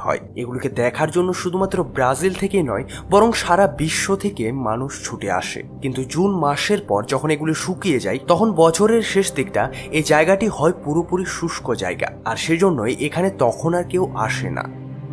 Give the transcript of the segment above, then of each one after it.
হয়। এগুলোকে দেখার জন্য শুধুমাত্র ব্রাজিল থেকেই নয় বরং সারা বিশ্ব থেকে মানুষ ছুটে আসে। কিন্তু জুন মাসের পর যখন এগুলো শুকিয়ে যায় তখন বছরের শেষ দিকটা এই জায়গাটি হয় পুরোপুরি শুষ্ক জায়গা, আর সেজন্যই এখানে তখন আর কেউ আসে না।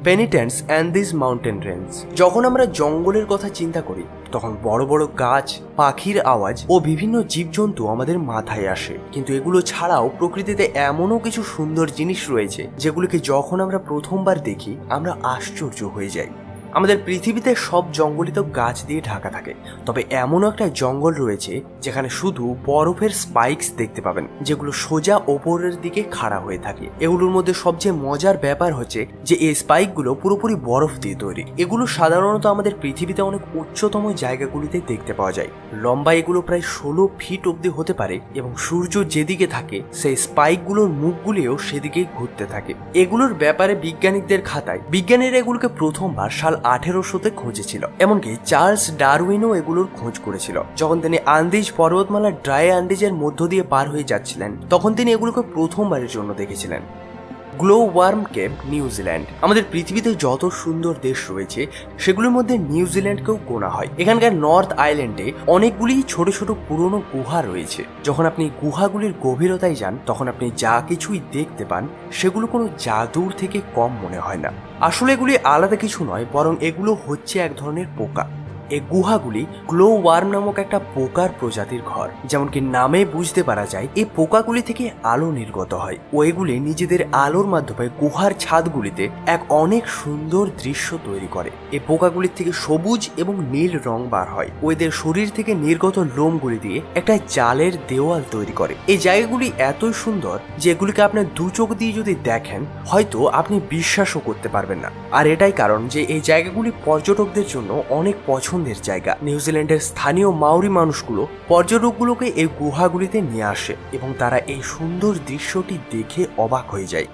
পেনিটেন্স অ্যান্ডিজ মাউন্টেন রেঞ্জ। যখন আমরা জঙ্গলের কথা চিন্তা করি তখন বড় বড় গাছ, পাখির আওয়াজ ও বিভিন্ন জীবজন্তু আমাদের মাথায় আসে, কিন্তু এগুলো ছাড়াও প্রকৃতিতে এমনও কিছু সুন্দর জিনিস রয়েছে যেগুলোকে যখন আমরা প্রথমবার দেখি আমরা আশ্চর্য হয়ে যাই। আমাদের পৃথিবীতে সব জঙ্গলই তো গাছ দিয়ে ঢাকা থাকে, তবে এমনও একটা জঙ্গল রয়েছে যেখানে শুধু বরফের স্পাইকস দেখতে পাবেন, যেগুলো সোজা ওপরের দিকে খাড়া হয়ে থাকে। এগুলোর মধ্যে সবচেয়ে মজার ব্যাপার হচ্ছে যে এই স্পাইকগুলো পুরোপুরি বরফ দিয়ে তৈরি। এগুলো সাধারণত আমাদের পৃথিবীতে অনেক উচ্চতম জায়গাগুলিতে দেখতে পাওয়া যায়। লম্বা এগুলো প্রায় 16 ফিট অব্দি হতে পারে এবং সূর্য যেদিকে থাকে সেই স্পাইকগুলোর মুখগুলিও সেদিকেই ঘুরতে থাকে। এগুলোর ব্যাপারে বিজ্ঞানীদের খাতায় বিজ্ঞানীরা এগুলোকে প্রথমবার সাল 1800-তে খুঁজেছিল। এমনকি চার্লস ডারউইনও এগুলোর খোঁজ করেছিল। যখন তিনি আন্দিজ পর্বতমালার ড্রাই আন্দিজের মধ্য দিয়ে পার হয়ে যাচ্ছিলেন তখন তিনি এগুলোকে প্রথমবারের জন্য দেখেছিলেন। Glow worm cave, New Zealand. আমাদের পৃথিবীতে যত সুন্দর দেশ রয়েছে সেগুলোর মধ্যে নিউজিল্যান্ডকেও গোনা হয়। এখানকার নর্থ আইল্যান্ডে অনেকগুলি ছোট ছোট পুরনো গুহা রয়েছে। যখন আপনি গুহাগুলির গভীরতায় যান তখন আপনি যা কিছুই দেখতে পান সেগুলো কোনো জাদুর থেকে কম মনে হয় না। আসলে এগুলি আলাদা কিছু নয়, বরং এগুলো হচ্ছে এক ধরনের পোকা। এই গুহাগুলি গ্লো ওয়ার্ম নামক একটা পোকার প্রজাতির ঘর। যেমনকি নামে বুঝতে পারা যায় এই পোকাগুলি থেকে আলো নির্গত হয় ও এগুলি নিজেদের আলোর মাধ্যমে গুহার ছাদগুলিতে এক অনেক সুন্দর দৃশ্য তৈরি করে। এই পোকাগুলির থেকে সবুজ এবং নীল রং বার হয় ও এদের শরীর থেকে নির্গত লোমগুলি দিয়ে একটা জালের দেওয়াল তৈরি করে। এই জায়গাগুলি এতই সুন্দর যে এগুলিকে আপনার দু চোখ দিয়ে যদি দেখেন হয়তো আপনি বিশ্বাসও করতে পারবেন না। আর এটাই কারণ যে এই জায়গাগুলি পর্যটকদের জন্য অনেক পছন্দের জায়গা। নিউজিল্যান্ডের স্থানীয় মাউরি মানুষগুলো পর্যটকগুলোকে এই গুহাগুলিতে নিয়ে আসে এবং তারা এই সুন্দর দৃশ্যটি দেখে অবাক হয়ে যায়।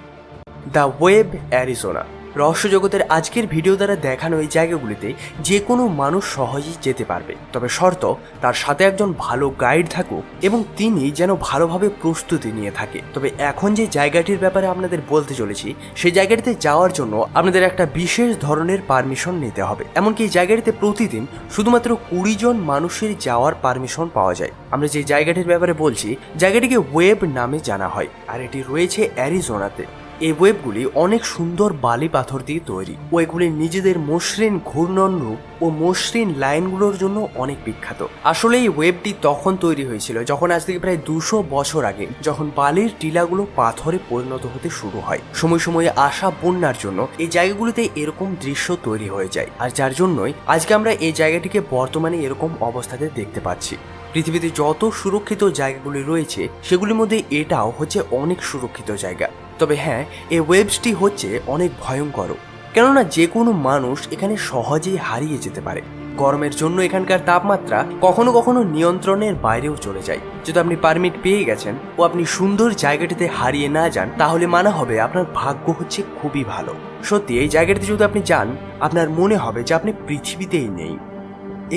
The web, Arizona. রহস্য জগতের আজকের ভিডিও দ্বারা দেখানো এই জায়গাগুলিতে যে কোনো মানুষ সহজেই যেতে পারবে, তবে শর্ত তার সাথে একজন ভালো গাইড থাকুক এবং তিনি যেন ভালোভাবে প্রস্তুতি নিয়ে থাকে। তবে এখন যে জায়গাটির ব্যাপারে আপনাদের বলতে চলেছি সেই জায়গাটিতে যাওয়ার জন্য আপনাদের একটা বিশেষ ধরনের পারমিশন নিতে হবে। এমনকি এই জায়গাটিতে প্রতিদিন শুধুমাত্র 20 জন মানুষের যাওয়ার পারমিশন পাওয়া যায়। আমরা যে জায়গাটির ব্যাপারে বলছি জায়গাটিকে ওয়েব নামে জানা হয়, আর এটি রয়েছে অ্যারিজোনাতে। এই ওয়েবগুলি অনেক সুন্দর বালি পাথর দিয়ে তৈরি ও এগুলি নিজেদের মসৃণ ঘূর্ণন রূপ ও মসৃণ লাইনগুলোর জন্য অনেক বিখ্যাত। আসলে এই ওয়েবটি তখন তৈরি হয়েছিল যখন আজ থেকে প্রায় 200 বছর আগে, যখন বালির টিলাগুলো পাথরে পরিণত হতে শুরু হয়। সময় সময়ে আসা বন্যার জন্য এই জায়গাগুলিতে এরকম দৃশ্য তৈরি হয়ে যায়, আর যার জন্যই আজকে আমরা এই জায়গাটিকে বর্তমানে এরকম অবস্থাতে দেখতে পাচ্ছি। পৃথিবীতে যত সুরক্ষিত জায়গাগুলি রয়েছে সেগুলির মধ্যে এটাও হচ্ছে অনেক সুরক্ষিত জায়গা। তবে হ্যাঁ, এই ওয়েবসটি হচ্ছে অনেক ভয়ঙ্কর, কেননা যে কোনো মানুষ এখানে সহজেই হারিয়ে যেতে পারে। গরমের জন্য এখানকার তাপমাত্রা কখনো কখনো নিয়ন্ত্রণের বাইরেও চলে যায়। যদি আপনি পারমিট পেয়ে গেছেন ও আপনি সুন্দর জায়গাটিতে হারিয়ে না যান তাহলে মানা হবে আপনার ভাগ্য হচ্ছে খুবই ভালো। সত্যি এই জায়গাটিতে যদি আপনি যান আপনার মনে হবে যে আপনি পৃথিবীতেই নেই।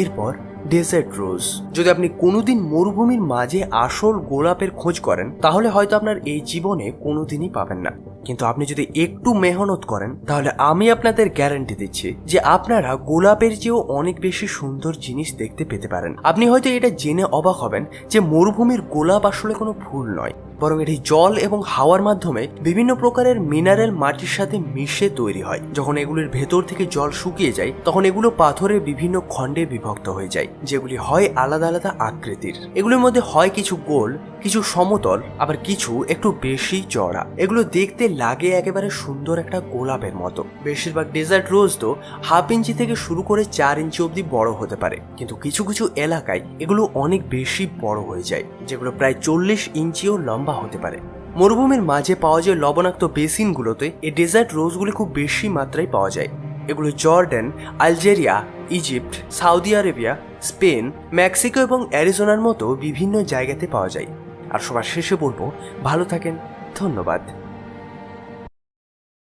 এরপর ডেজার্ট রোজ। যদি আপনি কোনোদিন মরুভূমির মাঝে আসল গোলাপের খোঁজ করেন তাহলে হয়তো আপনার এই জীবনে কোনোদিনই পাবেন না, কিন্তু আপনি যদি একটু মেহনত করেন তাহলে আমি আপনাদের গ্যারান্টি দিচ্ছি যে আপনারা গোলাপের চেয়েও অনেক বেশি সুন্দর জিনিস দেখতে পেতে পারেন। আপনি হয়তো এটা জেনে অবাক হবেন যে মরুভূমির গোলাপ আসলে কোনো ফুল নয়, বরং এটি জল এবং হাওয়ার মাধ্যমে বিভিন্ন প্রকারের মিনারেল মাটির সাথে মিশে তৈরি হয়। যখন এগুলির ভেতর থেকে জল শুকিয়ে যায় তখন এগুলো পাথরের বিভিন্ন খণ্ডে বিভক্ত হয়ে যায়, যেগুলি হয় আলাদা আলাদা আকৃতির। এগুলোর মধ্যে হয় কিছু গোল, কিছু সমতল, আবার কিছু একটু বেশি চড়া। এগুলো দেখতে লাগে একেবারে সুন্দর একটা গোলাপের মতো। বেশিরভাগ ডেজার্ট রোজ তো 1/2 ইঞ্চি থেকে শুরু করে 4 ইঞ্চি অব্দি বড় হতে পারে, কিন্তু কিছু কিছু এলাকায় এগুলো অনেক বেশি বড় হয়ে যায়, যেগুলো প্রায় 40 ইঞ্চিও লম্বা হতে পারে। মরুভূমির মাঝে পাওয়া যায় লবণাক্ত বেসিনগুলোতে এই ডেজার্ট রোজগুলি খুব বেশি মাত্রায় পাওয়া যায়। এগুলো Jordan, Algeria, Egypt, Saudi Arabia, Spain, Mexico এবং অ্যারিজোনার মতো বিভিন্ন জায়গাতে পাওয়া যায়। আর সবার শেষে বলবো, ভালো থাকেন, ধন্যবাদ।